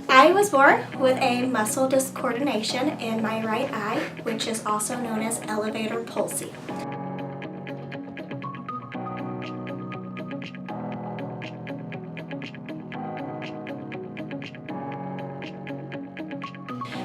I was born with a muscle discoordination in my right eye, which is also known as elevator palsy.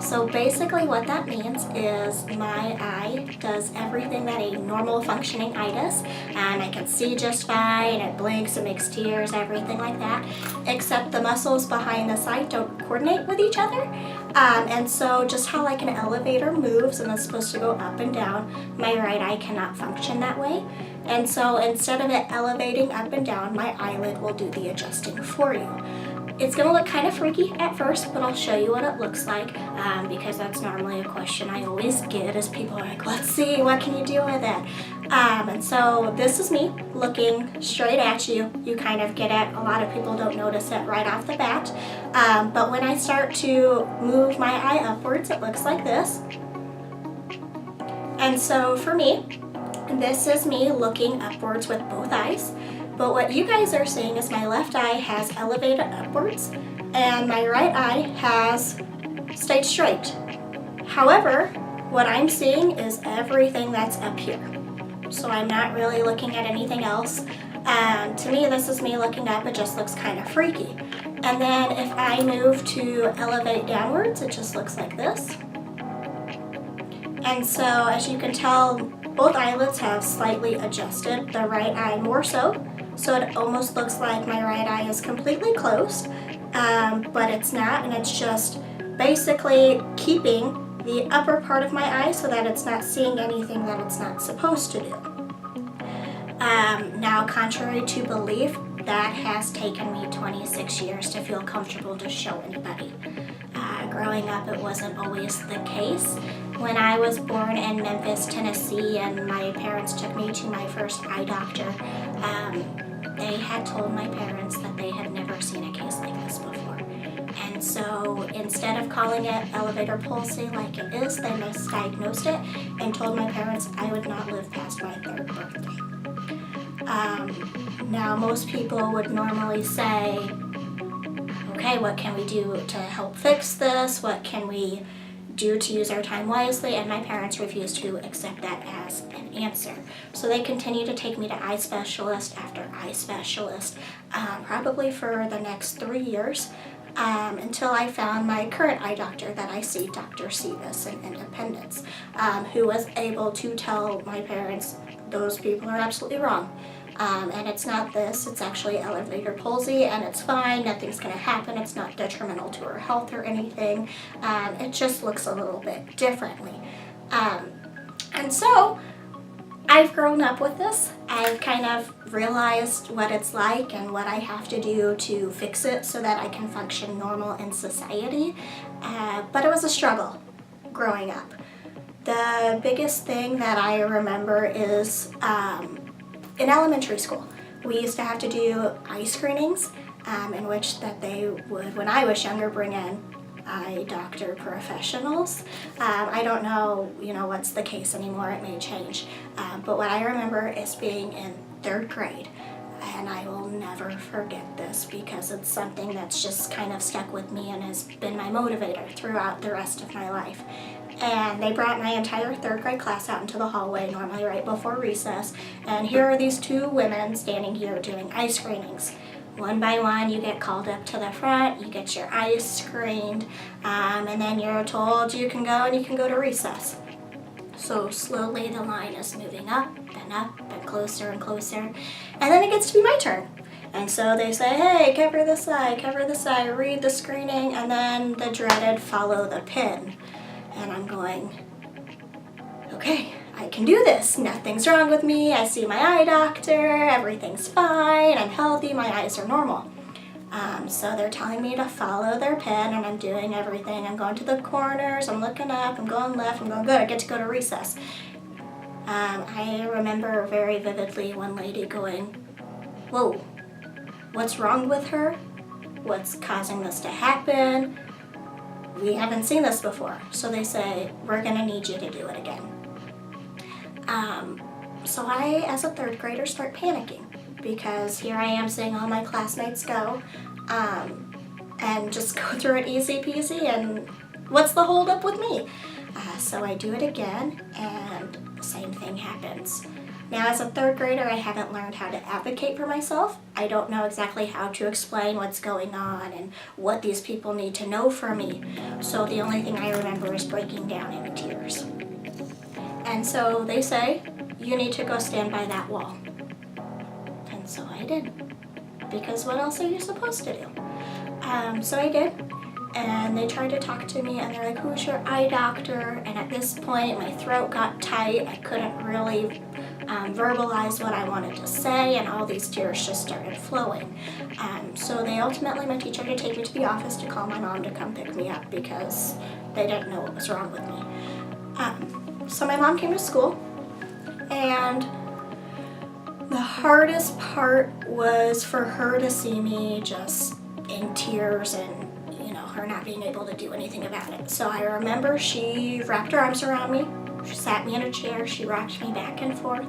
So basically what that means is my eye does everything that a normal functioning eye does, and I can see just fine, it blinks, it makes tears, everything like that, except the muscles behind this eye don't coordinate with each other. And so just how like an elevator moves and it's supposed to go up and down, my right eye cannot function that way. And so instead of it elevating up and down, my eyelid will do the adjusting for you. It's going to look kind of freaky at first, but I'll show you what it looks like because that's normally a question I always get is people are like, let's see, what can you do with it? And so this is me looking straight at you. You kind of get it. A lot of people don't notice it right off the bat. But when I start to move my eye upwards, it looks like this. And so for me, this is me looking upwards with both eyes. But what you guys are seeing is my left eye has elevated upwards and my right eye has stayed straight. However, what I'm seeing is everything that's up here. So I'm not really looking at anything else. To me, this is me looking up. It just looks kind of freaky. And then if I move to elevate downwards, it just looks like this. And so as you can tell, both eyelids have slightly adjusted, the right eye more so. So it almost looks like my right eye is completely closed, but it's not, and it's just basically keeping the upper part of my eye so that it's not seeing anything that it's not supposed to do. Now, contrary to belief, that has taken me 26 years to feel comfortable to show anybody. Growing up, it wasn't always the case. When I was born in Memphis, Tennessee, and my parents took me to my first eye doctor, they had told my parents that they had never seen a case like this before. And so instead of calling it elevator palsy like it is, they misdiagnosed it and told my parents I would not live past my 3rd birthday. Now most people would normally say, okay, what can we do to help fix this? What can we do to use our time wisely? And my parents refused to accept that as an answer. So they continued to take me to eye specialist after eye specialist, probably for the next 3 years, until I found my current eye doctor that I see, Dr. Sevis in Independence, who was able to tell my parents those people are absolutely wrong. And it's not this, it's actually elevator palsy, and it's fine, nothing's going to happen, it's not detrimental to her health or anything, it just looks a little bit differently. And so, I've grown up with this. I've kind of realized what it's like and what I have to do to fix it so that I can function normal in society, but it was a struggle growing up. The biggest thing that I remember is in elementary school, we used to have to do eye screenings in which that they would, when I was younger, bring in eye doctor professionals. I don't know, what's the case anymore. It may change. But what I remember is being in 3rd grade, and I will never forget this because it's something that's just kind of stuck with me and has been my motivator throughout the rest of my life. And they brought my entire 3rd grade class out into the hallway, normally right before recess, and here are these 2 women standing here doing eye screenings. One by one, you get called up to the front, you get your eyes screened, and then you're told you can go and you can go to recess. So slowly the line is moving up and closer and closer, and then it gets to be my turn. And so they say, hey, cover this eye, read the screening, and then the dreaded follow the pin. And I'm going, okay, I can do this. Nothing's wrong with me. I see my eye doctor. Everything's fine. I'm healthy. My eyes are normal. So they're telling me to follow their pin, and I'm doing everything. I'm going to the corners. I'm looking up. I'm going left. I'm going good. I get to go to recess. I remember very vividly one lady going, whoa, what's wrong with her? What's causing this to happen? We haven't seen this before. So they say, we're going to need you to do it again. So I, as a 3rd grader, start panicking because here I am seeing all my classmates go. and just go through it easy peasy, and what's the hold up with me? So I do it again, and the same thing happens. Now, as a third grader, I haven't learned how to advocate for myself. I don't know exactly how to explain what's going on and what these people need to know from me. So the only thing I remember is breaking down into tears. And so they say, you need to go stand by that wall. And so I did. Because what else are you supposed to do? So I did. And they tried to talk to me, and they're like, who's your eye doctor? And at this point, my throat got tight. I couldn't really verbalize what I wanted to say, and all these tears just started flowing. So they ultimately, my teacher had to take me to the office to call my mom to come pick me up because they didn't know what was wrong with me. So my mom came to school, and the hardest part was for her to see me just in tears and her not being able to do anything about it. So I remember she wrapped her arms around me, she sat me in a chair, she rocked me back and forth,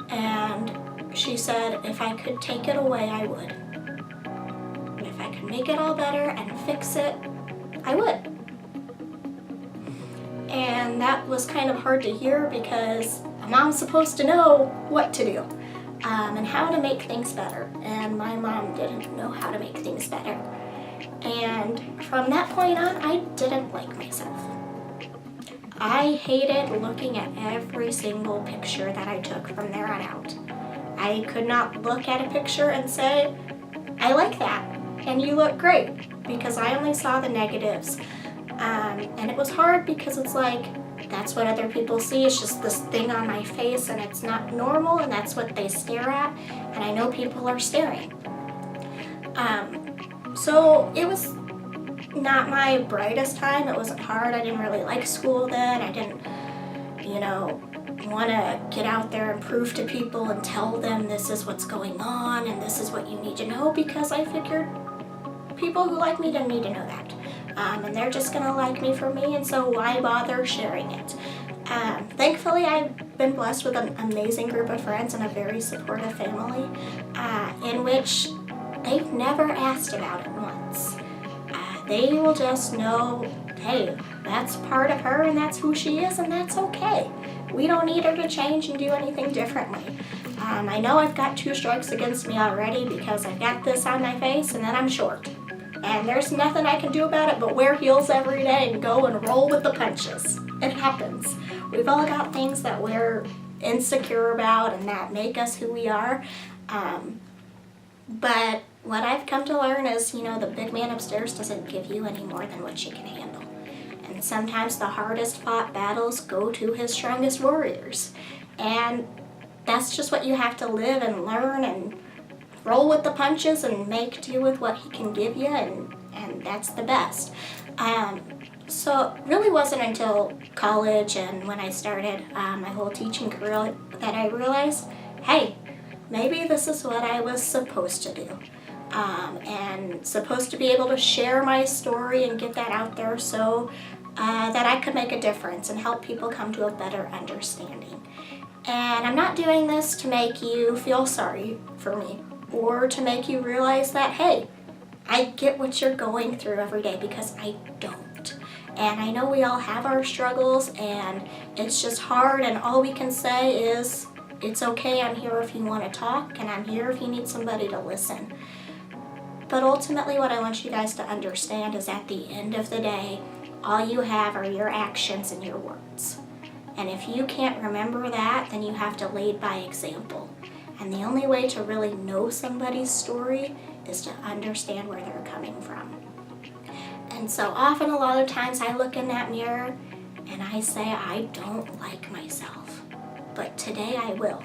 and she said if I could take it away, I would. And if I could make it all better and fix it, I would. And that was kind of hard to hear because a mom's supposed to know what to do and how to make things better. And my mom didn't know how to make things better. And from that point on, I didn't like myself. I hated looking at every single picture that I took from there on out. I could not look at a picture and say, I like that, and you look great, because I only saw the negatives. And it was hard because it's like, that's what other people see. It's just this thing on my face, and it's not normal, and that's what they stare at, and I know people are staring. So it was not my brightest time. It wasn't hard. I didn't really like school then. I didn't, want to get out there and prove to people and tell them this is what's going on and this is what you need to know, because I figured people who like me didn't need to know that. And they're just going to like me for me, and so why bother sharing it? Thankfully, I've been blessed with an amazing group of friends and a very supportive family in which they've never asked about it once. They will just know, hey, that's part of her and that's who she is, and that's okay. We don't need her to change and do anything differently. I know I've got 2 strikes against me already because I've got this on my face and then I'm short. And there's nothing I can do about it but wear heels every day and go and roll with the punches. It happens. We've all got things that we're insecure about and that make us who we are. But what I've come to learn is, the big man upstairs doesn't give you any more than what you can handle. And sometimes the hardest fought battles go to his strongest warriors. And that's just what you have to live and learn and roll with the punches and make do with what he can give you, and that's the best. So it really wasn't until college and when I started my whole teaching career that I realized, hey, maybe this is what I was supposed to do. And supposed to be able to share my story and get that out there so that I could make a difference and help people come to a better understanding. And I'm not doing this to make you feel sorry for me or to make you realize that, hey, I get what you're going through every day, because I don't. And I know we all have our struggles and it's just hard, and all we can say is, it's okay, I'm here if you want to talk, and I'm here if you need somebody to listen. But ultimately what I want you guys to understand is at the end of the day, all you have are your actions and your words. And if you can't remember that, then you have to lead by example. And the only way to really know somebody's story is to understand where they're coming from. And so often, a lot of times, I look in that mirror and I say, I don't like myself. But today I will,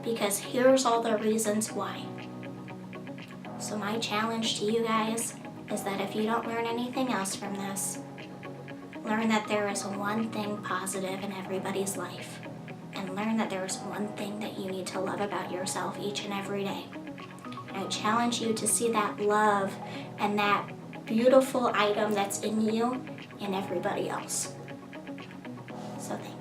because here's all the reasons why. So my challenge to you guys is that if you don't learn anything else from this, learn that there is one thing positive in everybody's life, and learn that there is one thing that you need to love about yourself each and every day. And I challenge you to see that love and that beautiful item that's in you in everybody else. So thank you.